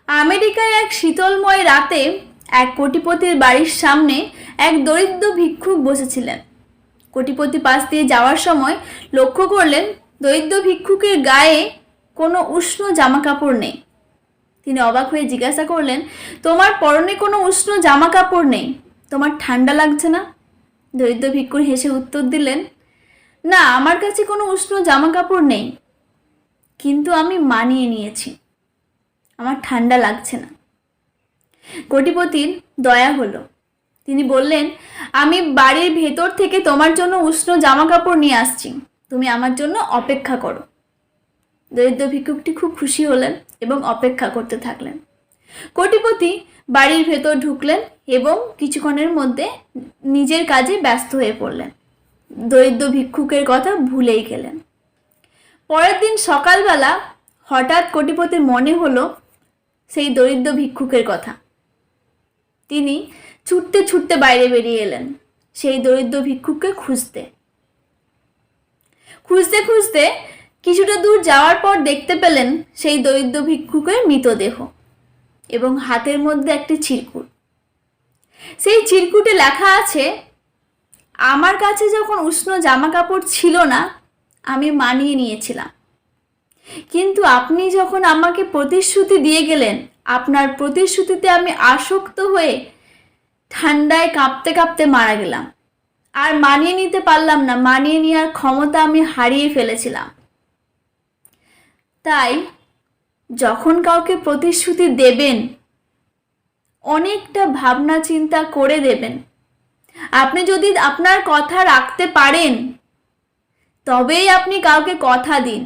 আমেরিকায় এক শীতলময় রাতে এক কোটিপতির বাড়ির সামনে এক দরিদ্র ভিক্ষুক বসেছিলেন। কোটিপতি পাশ দিয়ে যাওয়ার সময় লক্ষ্য করলেন দরিদ্র ভিক্ষুকের গায়ে কোনো উষ্ণ জামা কাপড় নেই। তিনি অবাক হয়ে জিজ্ঞাসা করলেন, তোমার পরনে কোনো উষ্ণ জামা কাপড় নেই, তোমার ঠান্ডা লাগছে না? দরিদ্র ভিক্ষুক হেসে উত্তর দিলেন, না, আমার কাছে কোনো উষ্ণ জামা কাপড় নেই, কিন্তু আমি মানিয়ে নিয়েছি, আমার ঠান্ডা লাগছে না। কোটিপতির দয়া হলো। তিনি বললেন, আমি বাড়ির ভেতর থেকে তোমার জন্য উষ্ণ জামা কাপড় নিয়ে আসছি, তুমি আমার জন্য অপেক্ষা করো। দরিদ্র ভিক্ষুকটি খুব খুশি হলেন এবং অপেক্ষা করতে থাকলেন। কোটিপতি বাড়ির ভেতর ঢুকলেন এবং কিছুক্ষণের মধ্যে নিজের কাজে ব্যস্ত হয়ে পড়লেন। দরিদ্র ভিক্ষুকের কথা ভুলেই গেলেন। পরের দিন সকালবেলা হঠাৎ কোটিপতির মনে হলো সেই দরিদ্র ভিক্ষুকের কথা। তিনি ছুটতে ছুটতে বাইরে বেরিয়ে এলেন সেই দরিদ্র ভিক্ষুককে খুঁজতে। খুঁজতে খুঁজতে কিছুটা দূর যাওয়ার পর দেখতে পেলেন সেই দরিদ্র ভিক্ষুকের মৃতদেহ এবং হাতের মধ্যে একটি চিরকুট। সেই চিরকুটে লেখা আছে, আমার কাছে যখন উষ্ণ জামা কাপড় ছিল না, আমি মানিয়ে নিয়েছিলাম, কিন্তু আপনি যখন আমাকে প্রতিশ্রুতি দিয়ে গেলেন, আপনার প্রতিশ্রুতিতে আমি আসক্ত হয়ে ঠান্ডায় কাঁপতে কাঁপতে মারা গেলাম। আর মানিয়ে নিতে পারলাম না, মানিয়ে নেওয়ার ক্ষমতা আমি হারিয়ে ফেলেছিলাম। তাই যখন কাউকে প্রতিশ্রুতি দেবেন, অনেকটা ভাবনা চিন্তা করে দেবেন। আপনি যদি আপনার কথা রাখতে পারেন, তবেই আপনি কাউকে কথা দিন।